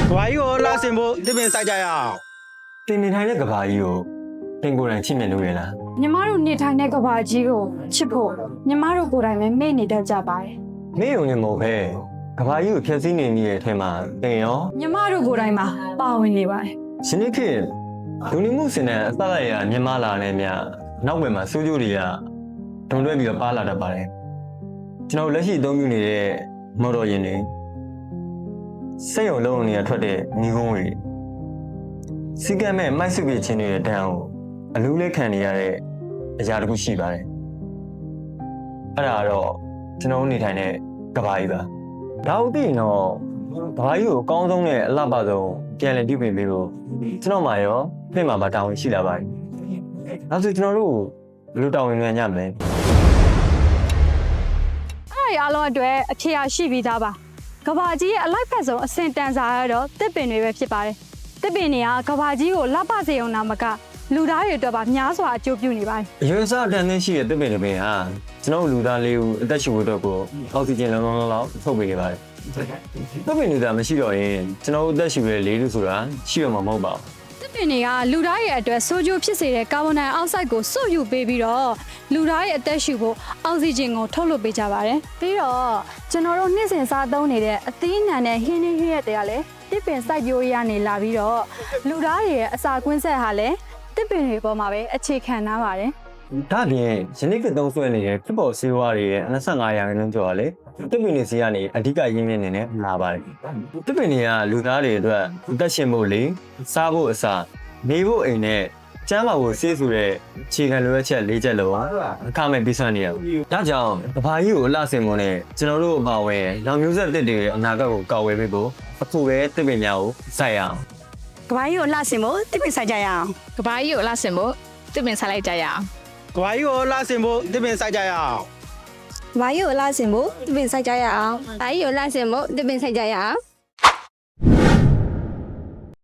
ကဘာကြီးကိုလှဆင်ဖို့တစ်ပင်စိုက်ကြရအောင် တင်နေထိုင်တဲ့ကဘာကြီးကိုတင်ကိုယ်တိုင်ချစ်မြတ်လို့ရလား ညီမတို့နေထိုင်တဲ့ကဘာကြီးကိုချစ်ဖို့ညီမတို့ကိုယ်တိုင်ပဲမေ့နေတတ်ကြပါတယ် မင်းုံနဲ့မဟုတ်ပဲကဘာကြီးကိုဖျက်ဆီးနေမိတဲ့အထက်မှာတင်ရော ညီမတို့ကိုယ်တိုင်မှာပါဝင်နေပါတယ် ရှင်နေခေလူနေမှုစင်တဲ့အစလိုက်ရမြန်မာလာနေမြနောက်ွယ်မှာစိုးကျိုးတွေကတုံတွဲပြီးတော့ပါလာတတ်ပါတယ်ကျွန်တော်လက်ရှိအသုံးပြုနေတဲ့မော်တော်ယာဉ်တွေစိတ်ရုံလုံးနေရထွက်တဲ့ညီကုန်းတွေစီကံမဲ့မိုက်စုပြချင်းတွေတန်းအောင်အလူးလေးခံနေရတဲ့အရာတစ်ခုရှိပါတယ်အဲ့ဒါတော့ကျွန်တော်နေထိုင်တဲ့ကဘာကြီးပါဒါဟုတ်ပြီနော်ကဘာကြီးကိုအကောင်းဆုံးနဲ့အလှပဆုံးပြန်လည်ပြုပြင်ပေးလို့ကျွန်တော်မှရောပြင်မှာပါတာဝန်ရှိလာပါတယ်နောက်ဆိုကျွန်တော်တို့လူတောင်းဝင်မြန်ညမလဲ အဲ့ဒါရအားလုံးအတွက်အထရာရှိပြီးသားပါကဘာကြီးရဲ့အလိုက်ဖက်ဆုံးအစင်တန်စာရတော့တစ်ပင်တွေပဲဖြစ်ပါတယ်တစ်ပင်တွေကကဘာကြီးကိုလှပစေုံနာမကလူသားတွေအတွက်ပါများစွာအကျိုးပြုနေပါတယ် အရွယ်စားအတန်းသိရှိတဲ့တစ်ပင်တစ်ပင်ဟာကျွန်တော်လူသားလေးကိုအသက်ရှူဖို့အတွက်ကိုအောက်ဆီဂျင်လုံးလုံးလောက်ထုတ်ပေးခဲ့ပါတယ်တစ်ပင်လူသားမရှိတော့ရင်ကျွန်တော်အသက်ရှူတဲ့လေးလူဆိုတာရှိရမှာမဟုတ်ပါဘူး တစ်ပင်တွေကလူသားရဲ့အတွက်ဆိုးကျိုးဖြစ်စေတဲ့ကာဗွန်ဒိုင်အောက်ဆိုက်ကိုစုပ်ယူပေးပြီးတော့လူသားရဲ့အသက်ရှူဖို့အောက်ဆီဂျင်ကိုထုတ်လွှတ်ပေးကြပါတယ်ပြီးတော့ကျွန်တော်တို့နေ့စဉ်စားသုံးနေတဲ့အသီးအနှံနဲ့ဟင်းနှင်းဟင်းရက်တွေကလည်းတစ်ပင်စိုက်ပျိုးရကနေလာပြီးတော့လူသားတွေရဲ့အစာကွင်းဆက်ဟာလည်းတစ်ပင်တွေပေါ်မှာပဲအခြေခံထားပါတယ် ဒါပြင်ယနေ့ကသုံးဆွဲနေတဲ့ဖြစ်ပေါ်ဆေးဝါးတွေရဲ့25ရာခိုင်နှုန်းကျော်ကလေတစ်ပင်တွေစီကနေအဓိကရင်းမြစ်နေနဲ့လာပါတယ်တစ်ပင်တွေကလူသားတွေအတွက်အသက်ရှင်ဖို့လေစားဖို့အစာနေဖို့အိမ်နဲ့ကျန်းမာဖို့ဆေးဆိုတဲ့ခြေခံလိုအပ်ချက်၄ချက်လုံးအခမဲ့ပြည့်စုံနေရဘူးဒါကြောင့်ကဘာကြီးကိုအလှဆင်ဖို့နဲ့ကျွန်တော်တို့အပါအဝင်လောင်မျိုးဆက်တစ်တွေရဲ့အနာဂတ်ကိုကာဝယ်ပေးဖို့အခုပဲတစ်ပင်များကိုစိုက်ရအောင် ကဘာကြီးကိုလှဆင်ဖို့တစ်ပင်ဆိုင်ကြရအောင် ကဘာကြီးကိုလှဆင်ဖို့တစ်ပင်ဆက်လိုက်ကြရအောင် ကဘာကြီးကိုလှဆင်ဖို့တစ်ပင်စိုက်ကြရအောင် ကဘာကြီးကိုလှဆင်ဖို့တစ်ပင်ဆိုင်ကြရအောင် ဘာကြီးကိုလှဆင်ဖို့တစ်ပင်ဆိုင်ကြရအောင်